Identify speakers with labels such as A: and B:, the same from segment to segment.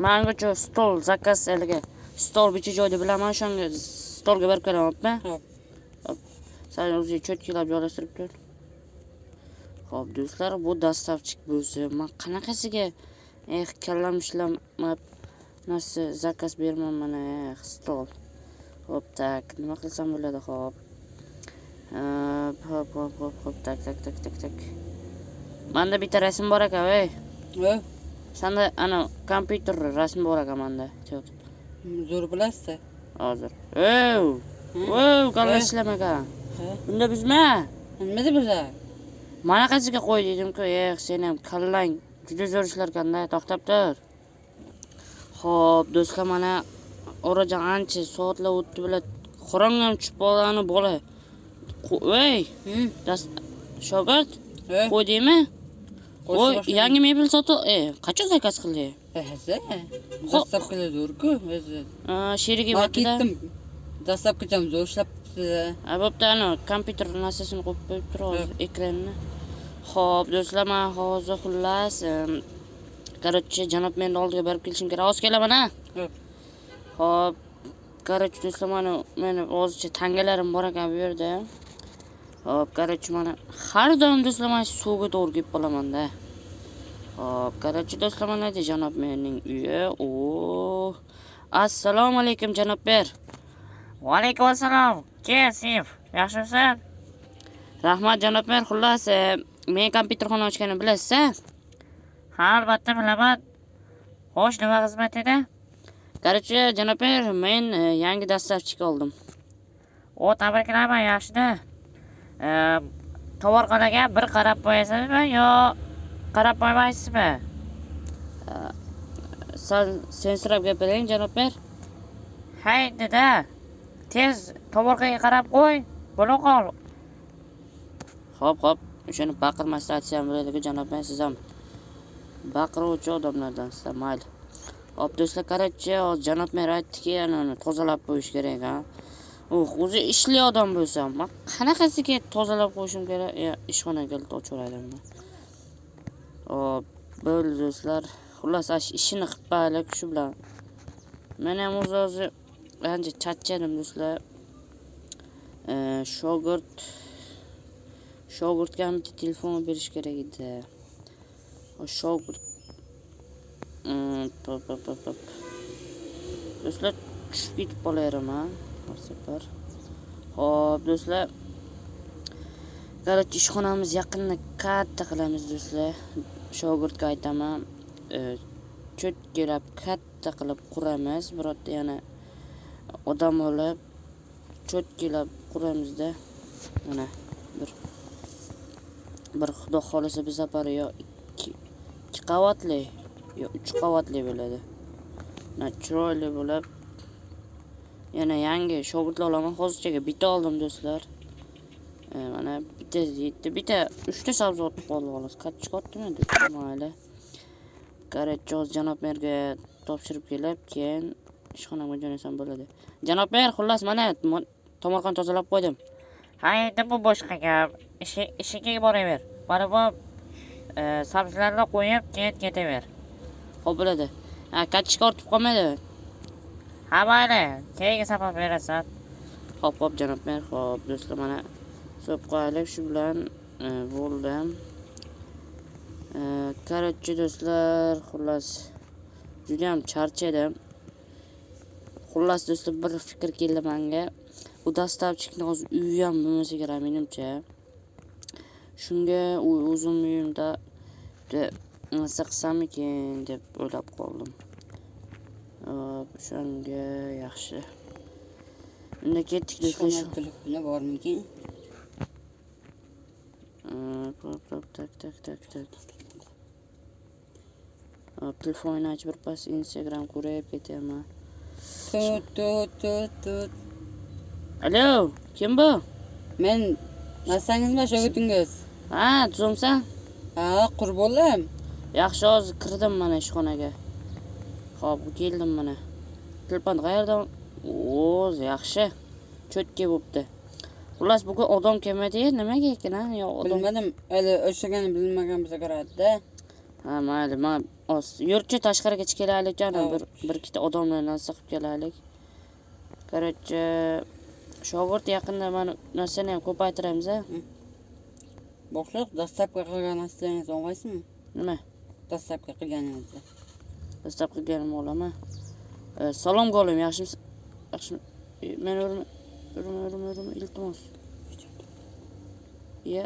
A: Menga stol zakaz elga. Stol bichi joyda bilaman, o'shanga stolga berib kelaman.
B: Xo'p.
A: Hop. Sen o'zing cho'tkilab joylashtirib tur. Xo'p, do'stlar, bu dastavchik bo'lsa, men qanaqasiga kallam ishlamab narsa zakaz berman mana stol. Hop, tak, nima qilsam bo'ladi, hop. Hop, tak. Menda bitta rasm bor ekan, ey. Senda ana kompyuter rasmi bor ekan menda.
B: Zo'r bilasizmi?
A: Hozir. Kalla ishlamagan. Bunda bizma.
B: Nimada bizlar?
A: Mana qanchaga qo'y dedim-ku, sen ham kallang juda zo'r ishlarkanda, to'xtab tur. Xo'p, do'stlar, mana oradan ancha soatlar o'tdi bilan qorong'i ham tushib qolgani bola. Shogird, qo'y deymi? Qo'y, yangi mebel sotib, qachon zakaz qildi?
B: Dastavkalar zo'r-ku, o'zi.
A: Sherigi
B: Men ketdim. Dastavkacham zo'r ishlabdi.
A: Bo'pti, ana kompyuter narsasini qo'yib qo'yib turib, ekranni. Xo'p, do'stlar, men hozir xullas, короче, janob meni oldiga berib kelishim kerak. Hozir kelaman, ha? Xo'p, короче, do'stlar, meni hozircha tangalarim bor ekan bu yerda. Xo'p, короче, mana har doim do'stlar, men suvga to'g'ri kelib qolaman-da. Xo'p, короче, do'stlar, mana janob menining uyi. Assalomu alaykum, janob ber.
C: Va alaykum assalom. Kesif, yaxshimisan?
A: Rahmat, janob mer. Xullas, men kompyuterxona ochganimni bilasiz-a?
C: Ha, albatta bilaman. Xo'sh, nima xizmat edi?
A: Короче, janob mer, men yangi dastavchik oldim.
C: Tabriklayman, yaxshi-da. Tovarxonaga bir qarab qo'yasizmi yo qarab qo'ymaysizmi?
A: Sen so'rab gapiring, janob mer.
C: Hay, dada. Tez tovarxonaga qarab qo'y. Bo'la qol.
A: Xo'p, o'shani baqirmasdan aytsam bo'ladi-ku, janob mer, siz ham baqiruvchi odamlardansizlar, mayli. Xo'p, do'stlar, короче, janob mer aytdiki, uni tozalab qo'yish kerak, ha. O'zi ishli odam bo'lsam, men qanaqasiga tozalab qo'yishim kerak? Ishxonaga kelib ochaverdim. Xo'p, bo'ldi do'stlar. Xullas, ishini qilib baylik shu bilan. Men ham o'zi ancha charchadim do'stlar. Shogirdga ham telefon berish kerak edi. Shogird. Do'stlar, tushib ketib qolayapman, har safar. Xo'p, do'stlar. Короче, ishxonamiz yaqinda katta qilamiz do'stlar. Shogirdga aytaman, cho'tkilab katta qilib quramiz. Birorta yana odam olib cho'tkilab quramiz-da. Mana bir xudo xolisa bu safar yo 2 qavatli yo 3 qavatli bo'ladi. Chiroyli bo'lib yana yangi shogirdlar olaman. Hozirchaga bitta oldim do'stlar. Mana bitta 3 ta sabzavot qoldi xolos. Chiqotdimi do'stlar? Mayli. Короче, janob merga topshirib kelib, keyin ishxonaga jo'nasam bo'ladi. Janob mer, xullas, mana tomorqani tozalab qo'ydim.
C: Ha, endi bu boshqa gap. Ishiga boraver. Mana bu sabzilarni qo'yib, keyin ketaver.
A: Xo'p, bo'ladi. Kachishga ortib qolmaydi.
C: Ha, mayli. Keyingi safar berasan.
A: Xo'p, janob mer. Xo'p, do'stlar, mana so'p qo'yaylik, shu bilan bo'ldi. Короче, do'stlar, xullas juda ham charchadim. Xullas do'stlar, bir fikr keldi menga. Bu dastavchikni hozir uyi ham bo'lmasa kerak menimcha. Shunga o'zim uyimda nima qilsam ekan deb o'ylab qoldim. Shunga yaxshi. Unda ketdik do'stlar.
B: Telefonni bormikin?
A: Tak. Telefonni ochib birpas Instagram ko'rib ketaman.
B: Tut.
A: Alo, kim bu?
B: Men nasangizmi, shogirdingiz?
A: Ha, tuzumsan?
B: Ha, qurbonlar.
A: Yaxshi, hozir kirdim mana ishxonaga. Xo'p, keldim mana. Telefon qayerdan? Yaxshi. Cho'tka bo'pti. Xullas, bugun odam kelmadi, nimaga ekan, yo odam?
B: Bilmadim, hali o'shagani bilmagan bo'lsa kerak-da.
A: Ha, mayli, men oz. Yurchi tashqariga chiqib kelaylik canım.
B: Evet.
A: Bir ikkita odamlar narsa qilib kelaylik. Короче, shogird yaqinda mana narsani ham ko'paytiramiz a.
B: Boshliq, dastlabki qilgan narsalarningiz o'ng'aysizmi?
A: Nima?
B: Dastlabki qilganingizda.
A: Dastlab qilganim olama. Salom qo'lim, yaxshimisiz? Yaxshi. Men urma, iltimos. Ya.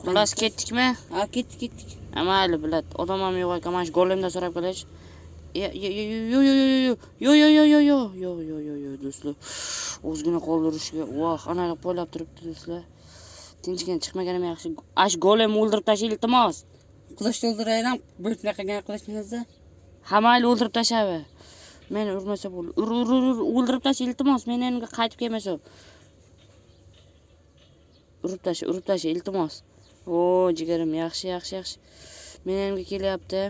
A: Xullas ketdikmi?
B: Ha, ketdik.
A: Mayli, bilat. Odam ham yo'q ekan, mana shu go'limda so'rab qolish. Yo, do'stlar. O'zgina qoldirishga, voh, analar poylab turibdi do'stlar. Tinchgina chiqmaganim yaxshi. Ash go'limni o'ldirib tashay, iltimos.
B: Qilichni o'ldirayram, buyurtma qilgan qilichingizni.
A: Hammayni o'ldirib tashavi. Meni urmasa bo'ldi. Ur, o'ldirib tashay, iltimos. Meni yanimga qaytib kelmasa. Urib tasha, iltimos. O, jigarim, yaxshi. Meni yanimga kelyapti.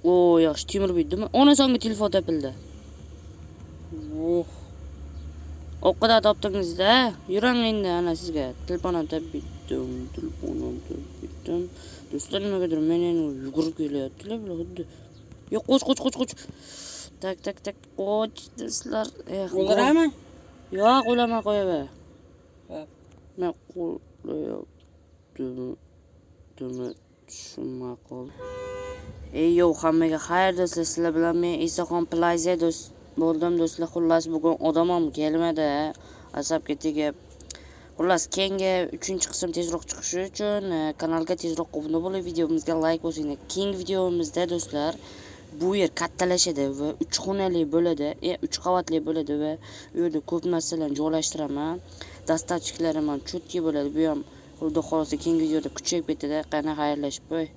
A: O, yaxshi, temir biydimi? Ona songa telefon topildi. O'qida topdingiz-da. Yuring endi ana sizga. Telefon ham topdim. Do'stlar nimagadir meni yugurib kelyaptilar bular xuddi. Yo'q, qoch. Tak, qoch do'stlar.
B: O'ldirami?
A: Yo'q, o'lamay qo'yaver.
B: Ha.
A: Men qo'yaptim. Tushunmay qoldim. Yo'q, hammaga xayr do'stlar. Sizlar bilan men Isaxon Plaza bo'ldim do'stlar. Xullas bugun odam ham kelmadi. Asabga tegib. Xullas keyingi 3-qism tezroq chiqishi uchun kanalga tezroq obuna bo'lib, videomizga like bosinglar. Keyingi videomizda do'stlar bu yer kattalashadi va 3 xonali bo'ladi, 3 qavatli bo'ladi va u yerda ko'p narsalarni joylashtiraman. Dastavchiklarim ham chutki bo'ladi. Bu ham xudo xolasa keyingi videoda kuchayib ketadi. Qani xayrlashib qo'y.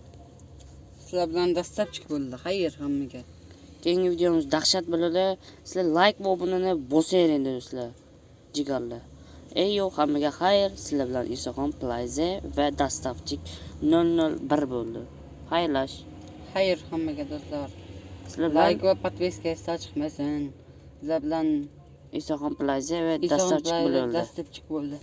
B: Sizlar bilan dastlabchi bo'ldi. Xayr hammaga.
A: Keyingi videomiz dahshat bo'ladi. Sizlar like va obunani bosinglar endi do'stlar. Jigarlar. Yo'q, hammaga xayr. Sizlar bilan Isaxon Plaza va dastavchik 001 bo'ldi. Xayrlash.
B: Xayr hammaga do'stlar.
A: Sizlar bilan
B: Like va podpiska esda chiqmasin. Sizlar bilan
A: Isaxon Plaza va dastavchik bo'ldi.
B: dastlabchi bo'ldi.